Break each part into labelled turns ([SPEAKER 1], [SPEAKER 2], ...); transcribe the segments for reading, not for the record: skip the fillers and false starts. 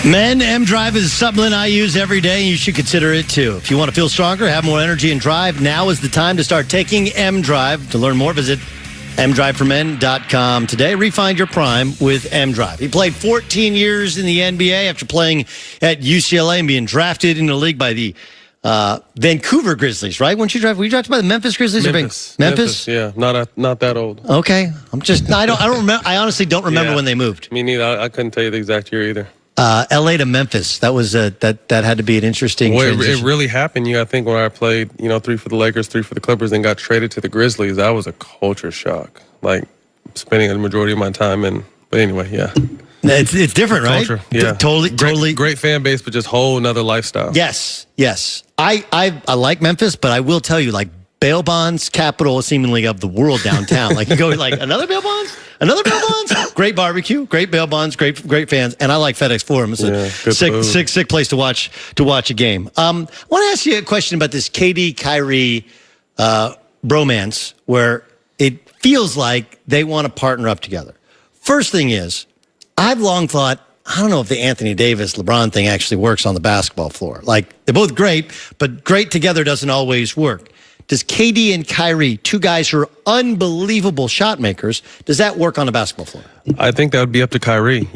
[SPEAKER 1] Men, M-Drive is a supplement I use every day, and you should consider it too. If you want to feel stronger, have more energy and drive, now is the time to start taking M-Drive. To learn more, visit mdriveformen.com today. Refine your prime with M-Drive. He played 14 years in the NBA after playing at UCLA and being drafted into the league by the Vancouver Grizzlies, right? Were you drafted by the Memphis Grizzlies?
[SPEAKER 2] Memphis? Yeah, not that old.
[SPEAKER 1] Okay. I don't remember. I honestly don't remember when they moved.
[SPEAKER 2] Me neither. I couldn't tell you the exact year either.
[SPEAKER 1] LA to Memphis. That was that had to be an interesting transition.
[SPEAKER 2] It really happened. I think when I played, 3 for the Lakers, 3 for the Clippers, and got traded to the Grizzlies, that was a culture shock. Like spending the majority of my time in. But anyway, yeah.
[SPEAKER 1] It's different, right?
[SPEAKER 2] Culture, yeah.
[SPEAKER 1] Totally.
[SPEAKER 2] Great fan base, but just whole another lifestyle.
[SPEAKER 1] Yes. I like Memphis, but I will tell you, like, bail bonds, capital seemingly of the world downtown. Like, you go like, another bail bonds? Great barbecue, great bail bonds, great fans, and I like FedEx Forum. It's a sick place to watch a game. I want to ask you a question about this KD Kyrie bromance, where it feels like they want to partner up together. First thing is, I've long thought, I don't know if the Anthony Davis LeBron thing actually works on the basketball floor. Like, they're both great, but great together doesn't always work. Does KD and Kyrie, two guys who are unbelievable shot makers, does that work on the basketball floor?
[SPEAKER 2] I think that would be up to Kyrie.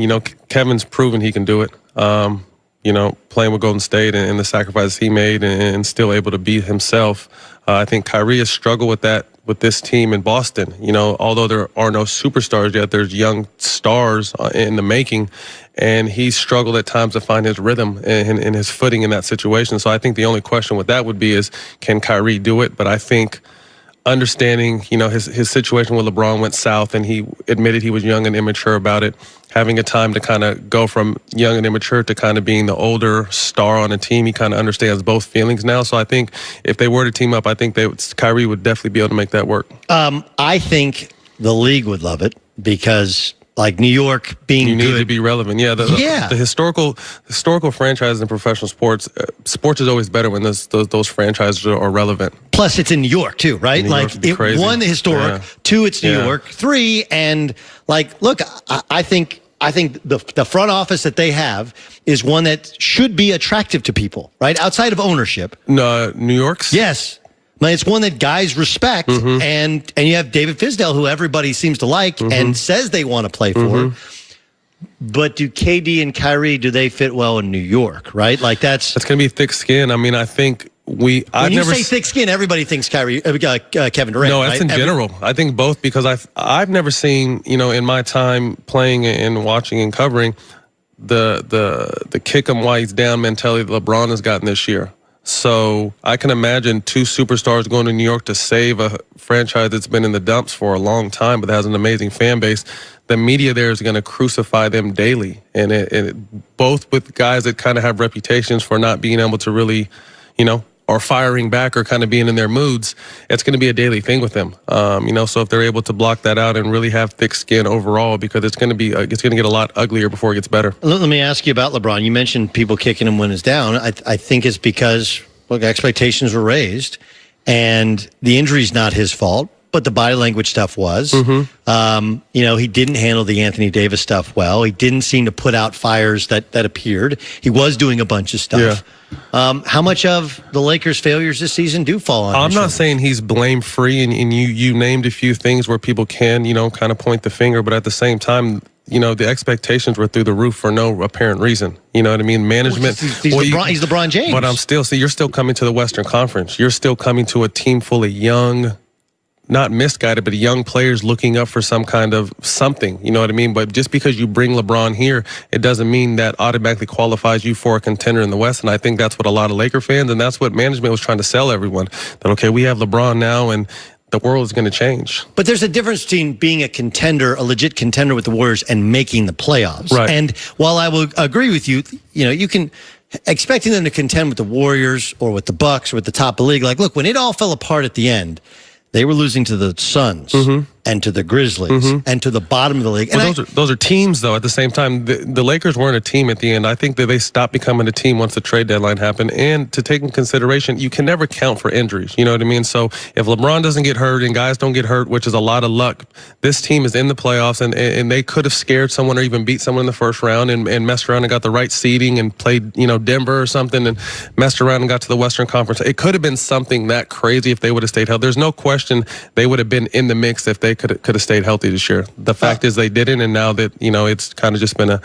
[SPEAKER 2] Kevin's proven he can do it. Playing with Golden State and the sacrifices he made and still able to be himself. I think Kyrie has struggled with that with this team in Boston. Although there are no superstars yet, there's young stars in the making, and he's struggled at times to find his rhythm and his footing in that situation. So I think the only question with that would be is, can Kyrie do it? But I think understanding, his situation with LeBron went south, and he admitted he was young and immature about it. Having a time to kind of go from young and immature to kind of being the older star on a team, he kind of understands both feelings now. So I think if they were to team up, I think Kyrie would definitely be able to make that work.
[SPEAKER 1] I think the league would love it because, like, New York being
[SPEAKER 2] you need
[SPEAKER 1] good,
[SPEAKER 2] to be relevant. The historical franchises in professional sports is always better when those franchises are relevant.
[SPEAKER 1] Plus, it's in New York too, right?
[SPEAKER 2] Crazy.
[SPEAKER 1] One, historic. Yeah. Two, it's New York. Three, and look, I think the front office that they have is one that should be attractive to people, right? Outside of ownership.
[SPEAKER 2] No, New York's?
[SPEAKER 1] Yes. It's one that guys respect, and you have David Fizdale, who everybody seems to like and says they want to play for. But do KD and Kyrie, do they fit well in New York, right? That's
[SPEAKER 2] going to be thick skin. I mean, I think when
[SPEAKER 1] you say thick skin, everybody thinks Kevin Durant.
[SPEAKER 2] No, that's
[SPEAKER 1] right?
[SPEAKER 2] in general. I think both, because I've never seen, in my time playing and watching and covering the kick 'em while he's down mentality that LeBron has gotten this year. So I can imagine two superstars going to New York to save a franchise that's been in the dumps for a long time, but has an amazing fan base. The media there is going to crucify them daily, and both with guys that kind of have reputations for not being able to really, or firing back or kind of being in their moods. It's going to be a daily thing with them. So if they're able to block that out and really have thick skin overall, because it's going to get a lot uglier before it gets better.
[SPEAKER 1] Let me ask you about LeBron. You mentioned people kicking him when it's down. I think it's because, look, expectations were raised, and the injury's not his fault, but the body language stuff was. He didn't handle the Anthony Davis stuff well. He didn't seem to put out fires that appeared. He was doing a bunch of stuff.
[SPEAKER 2] Yeah.
[SPEAKER 1] How much of the Lakers' failures this season do fall on him?
[SPEAKER 2] I'm not saying he's blame-free, and you named a few things where people can, kind of point the finger, but at the same time, the expectations were through the roof for no apparent reason. You know what I mean? Management.
[SPEAKER 1] He's LeBron James.
[SPEAKER 2] But you're still coming to the Western Conference. You're still coming to a team full of young, not misguided, but young players looking up for some kind of something, you know what I mean? But just because you bring LeBron here, it doesn't mean that automatically qualifies you for a contender in the West. And I think that's what a lot of Laker fans, and that's what management was trying to sell everyone, that, okay, we have LeBron now, and the world is going to change.
[SPEAKER 1] But there's a difference between being a contender, a legit contender with the Warriors, and making the playoffs.
[SPEAKER 2] Right.
[SPEAKER 1] And while I will agree with you, you can expecting them to contend with the Warriors or with the Bucks or with the top of the league. Look, when it all fell apart at the end, they were losing to the Suns. and to the Grizzlies and to the bottom of the league. And
[SPEAKER 2] well, those are teams, though, at the same time. The Lakers weren't a team at the end. I think that they stopped becoming a team once the trade deadline happened. And to take in consideration, you can never count for injuries. You know what I mean? So if LeBron doesn't get hurt and guys don't get hurt, which is a lot of luck, this team is in the playoffs, and they could have scared someone or even beat someone in the first round and messed around and got the right seeding and played, Denver or something and messed around and got to the Western Conference. It could have been something that crazy if they would have stayed healthy. There's no question they would have been in the mix if they could have stayed healthy this year. The fact is they didn't, and now that it's kind of just been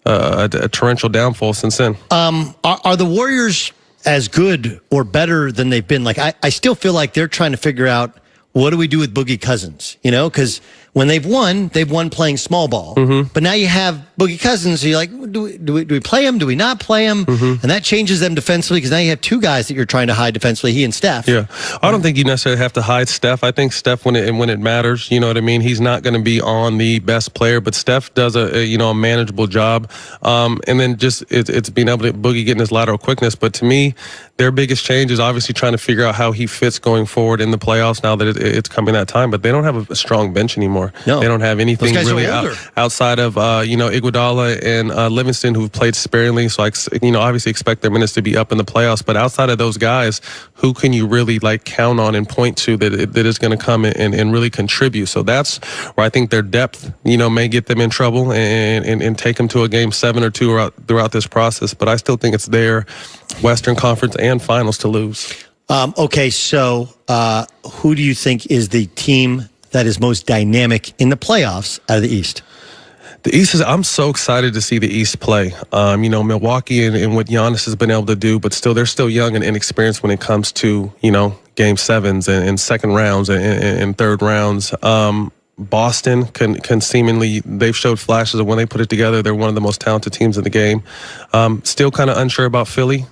[SPEAKER 2] a torrential downfall since then.
[SPEAKER 1] Are the Warriors as good or better than they've been? Like I still feel like they're trying to figure out, what do we do with Boogie Cousins? Because when they've won playing small ball. But now you have Boogie Cousins, so you're like, do we play him? Do we not play him? And that changes them defensively, because now you have two guys that you're trying to hide defensively, he and Steph.
[SPEAKER 2] Yeah, I don't think you necessarily have to hide Steph. I think Steph, when it matters, you know what I mean? He's not going to be on the best player, but Steph does a manageable job. And then just it's being able to Boogie getting his lateral quickness. But to me, their biggest change is obviously trying to figure out how he fits going forward in the playoffs now that it's coming that time. But they don't have a strong bench anymore.
[SPEAKER 1] No.
[SPEAKER 2] They don't have anything really outside of Iguodala and Livingston, who've played sparingly. So obviously expect their minutes to be up in the playoffs. But outside of those guys, who can you really count on and point to that is going to come and really contribute? So that's where I think their depth may get them in trouble and take them to a game 7 or 2 throughout this process. But I still think it's their Western Conference and Finals to lose.
[SPEAKER 1] Okay, so who do you think is the team that is most dynamic in the playoffs out of the East?
[SPEAKER 2] The East I'm so excited to see the East play. Milwaukee and what Giannis has been able to do, but they're still young and inexperienced when it comes to, game 7s and second rounds and third rounds. Boston can seemingly, they've showed flashes of when they put it together. They're one of the most talented teams in the game. Still kind of unsure about Philly.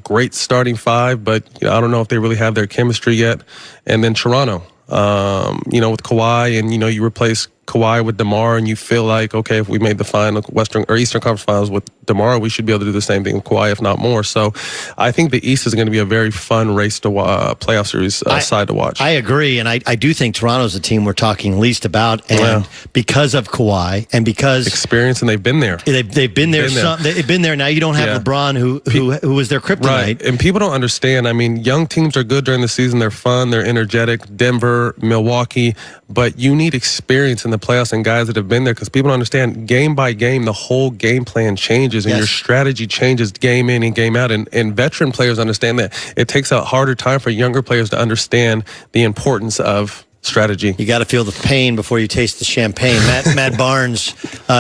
[SPEAKER 2] Great starting 5, but I don't know if they really have their chemistry yet. And then Toronto, with Kawhi, and you replace Kawhi with DeMar, and you feel like, okay, if we made the final Western or Eastern Conference Finals with DeMar, we should be able to do the same thing with Kawhi, if not more. So I think the East is going to be a very fun race to playoff series side to watch.
[SPEAKER 1] I agree, and I do think Toronto's a team we're talking least about, and because of Kawhi and because
[SPEAKER 2] experience, and they've been there.
[SPEAKER 1] They've been there. They've been there. Now you don't have LeBron, who was their kryptonite.
[SPEAKER 2] Right, and people don't understand. I mean, young teams are good during the season. They're fun. They're energetic. Denver, Milwaukee, but you need experience in the playoffs and guys that have been there, because people don't understand, game by game, the whole game plan changes and your strategy changes game in and game out. And veteran players understand that. It takes a harder time for younger players to understand the importance of strategy.
[SPEAKER 1] You got to feel the pain before you taste the champagne. Matt Barnes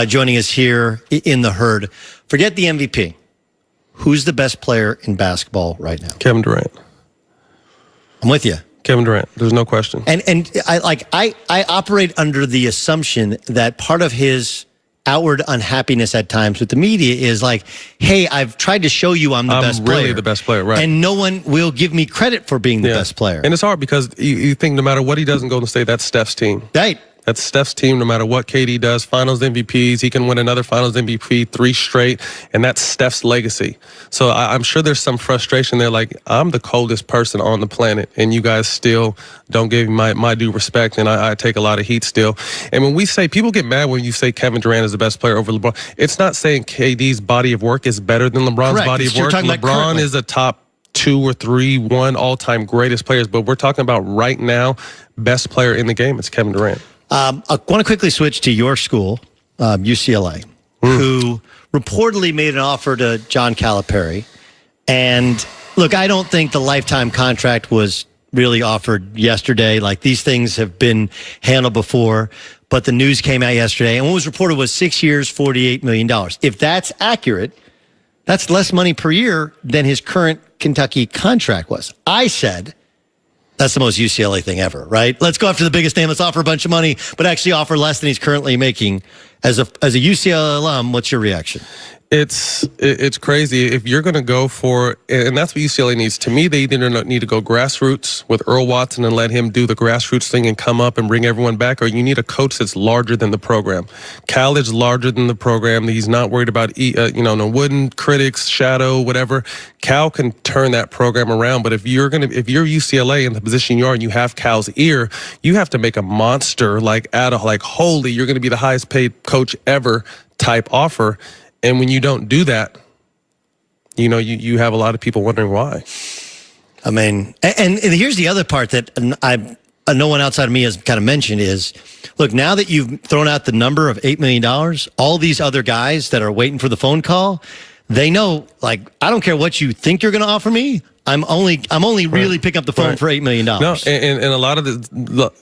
[SPEAKER 1] joining us here in the herd. Forget the MVP. Who's the best player in basketball right now?
[SPEAKER 2] Kevin Durant.
[SPEAKER 1] I'm with you.
[SPEAKER 2] Kevin Durant, there's no question.
[SPEAKER 1] And I operate under the assumption that part of his outward unhappiness at times with the media is like, hey, I've tried to show you I'm best player.
[SPEAKER 2] I'm really the best player, right.
[SPEAKER 1] And no one will give me credit for being the best player.
[SPEAKER 2] And it's hard because you think no matter what he does in Golden State, that's Steph's team.
[SPEAKER 1] Right.
[SPEAKER 2] That's Steph's team, no matter what KD does. Finals MVPs, he can win another Finals MVP 3 straight, and that's Steph's legacy. So I'm sure there's some frustration there, like, I'm the coldest person on the planet, and you guys still don't give me my due respect, and I take a lot of heat still. And when we say, people get mad when you say Kevin Durant is the best player over LeBron, it's not saying KD's body of work is better than LeBron's body of work. LeBron is a top 2 or 3, 1 all-time greatest players, but we're talking about right now, best player in the game, it's Kevin Durant.
[SPEAKER 1] I want to quickly switch to your school, UCLA, who reportedly made an offer to John Calipari. And look, I don't think the lifetime contract was really offered yesterday. Like, these things have been handled before, but the news came out yesterday, and what was reported was 6 years, $48 million. If that's accurate, that's less money per year than his current Kentucky contract was. I said, that's the most UCLA thing ever, right? Let's go after the biggest name. Let's offer a bunch of money, but actually offer less than he's currently making. As a UCLA alum, what's your reaction?
[SPEAKER 2] It's crazy. If you're going to go for, and that's what UCLA needs. To me, they either need to go grassroots with Earl Watson and let him do the grassroots thing and come up and bring everyone back, or you need a coach that's larger than the program. Cal is larger than the program. He's not worried about, no wooden critics, shadow, whatever. Cal can turn that program around. But if you're UCLA in the position you are and you have Cal's ear, you have to make a monster holy, you're going to be the highest paid coach ever type offer. And when you don't do that, you have a lot of people wondering why.
[SPEAKER 1] I mean, and here's the other part that no one outside of me has kind of mentioned is, look, now that you've thrown out the number of $8 million, all these other guys that are waiting for the phone call, they know, I don't care what you think you're going to offer me. I'm only really picking up the phone for $8 million.
[SPEAKER 2] No, and a lot of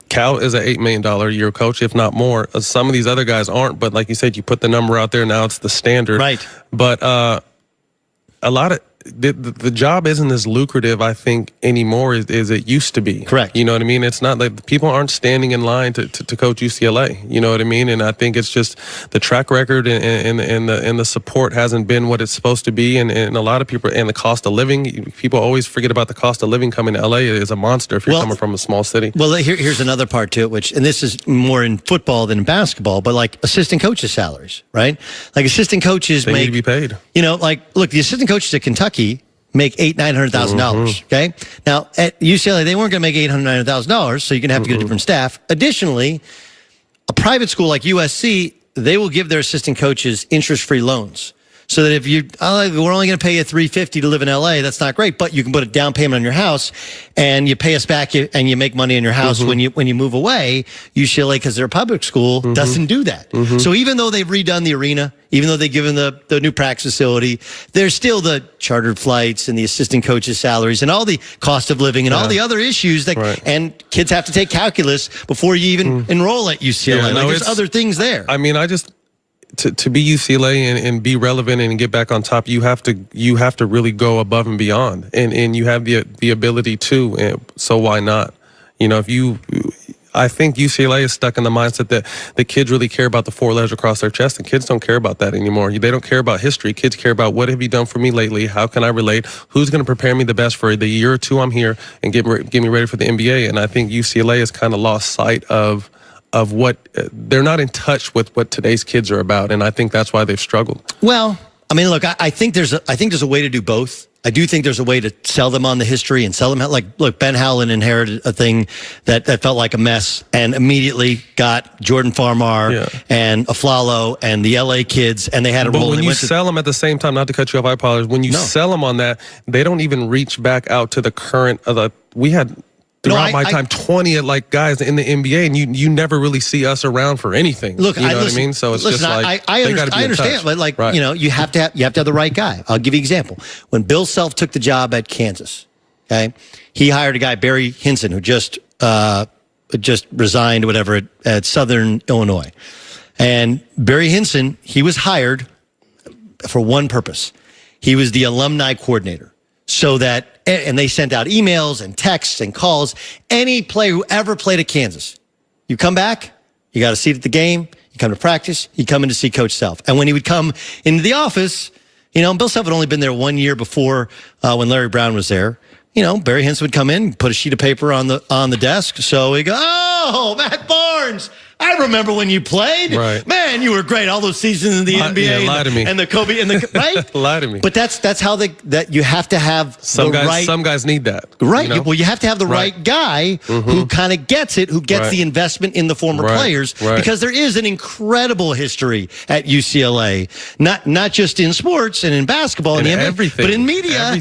[SPEAKER 2] Cal is an $8 million a year coach, if not more. Some of these other guys aren't, but like you said, you put the number out there, now it's the standard.
[SPEAKER 1] Right.
[SPEAKER 2] But a lot of the job isn't as lucrative, I think, anymore as it used to be.
[SPEAKER 1] Correct.
[SPEAKER 2] You know what I mean? It's not like people aren't standing in line to coach UCLA. You know what I mean? And I think it's just the track record and the support hasn't been what it's supposed to be. And a lot of people, and the cost of living, people always forget about the cost of living coming to LA is a monster if you're coming from a small city. Well,
[SPEAKER 1] here's another part to it, and this is more in football than in basketball, but assistant coaches' salaries, right? Assistant coaches
[SPEAKER 2] they need to be paid.
[SPEAKER 1] Look, the assistant coaches at Kentucky make $800,000-$900,000. Okay, now at UCLA they weren't going to make $800,000-$900,000, so you're going to have to get a different staff. Additionally, a private school like USC, they will give their assistant coaches interest-free loans. So that if we're only going to pay you $350 to live in LA, that's not great, but you can put a down payment on your house, and you pay us back, and you make money in your house when you move away. UCLA, because they're a public school, doesn't do that. So even though they've redone the arena, even though they've given the new practice facility, there's still the chartered flights and the assistant coaches' salaries and all the cost of living and all the other issues and kids have to take calculus before you even enroll at UCLA. There's other things there.
[SPEAKER 2] I mean, to be UCLA and be relevant and get back on top, you have to really go above and beyond, and you have the ability to. So why not? I think UCLA is stuck in the mindset that the kids really care about the 4 letters across their chest, and kids don't care about that anymore. They don't care about history. Kids care about what have you done for me lately? How can I relate? Who's going to prepare me the best for the year or two I'm here and get me ready for the NBA? And I think UCLA has kind of lost sight of what they're not in touch with what today's kids are about, and I think that's why they've struggled.
[SPEAKER 1] Well, I mean, look, I think there's a way to do both. I do think there's a way to sell them on the history and sell them look, Ben Howland inherited a thing that felt like a mess and immediately got Jordan Farmar and Aflalo and the LA kids, and they had a role.
[SPEAKER 2] But when you sell them at the same time, not to cut you off, I apologize. When you sell them on that, they don't even reach back out to the current we had. Throughout my time, 20 guys in the NBA, and you never really see us around for anything.
[SPEAKER 1] Look,
[SPEAKER 2] you know what I mean? So it's just
[SPEAKER 1] I understand, but you have to have the right guy. I'll give you an example. When Bill Self took the job at Kansas, okay, he hired a guy, Barry Hinson, who just resigned, whatever, at Southern Illinois. And Barry Hinson, he was hired for one purpose. He was the alumni coordinator. So that, and they sent out emails and texts and calls. Any player who ever played at Kansas, you come back, you got a seat at the game, you come to practice, you come in to see Coach Self. And when he would come into the office, Bill Self had only been there 1 year before when Larry Brown was there. Barry Hinson would come in, put a sheet of paper on the desk. So he go, "Oh, Matt Barnes, I remember when you played.
[SPEAKER 2] Right.
[SPEAKER 1] Man, you were great. All those seasons in the NBA
[SPEAKER 2] lie to me.
[SPEAKER 1] and the Kobe and the right.
[SPEAKER 2] Lie to me.
[SPEAKER 1] But that's how that you have to have
[SPEAKER 2] some guys need that.
[SPEAKER 1] Right. Well, you have to have the right guy who kind of gets it, who gets the investment in the former players, because there is an incredible history at UCLA, not just in sports and in basketball and in
[SPEAKER 2] everything,
[SPEAKER 1] but in media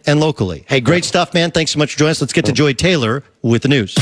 [SPEAKER 1] and locally. Hey, great stuff, man. Thanks so much for joining us. Let's get to Joy Taylor with the news.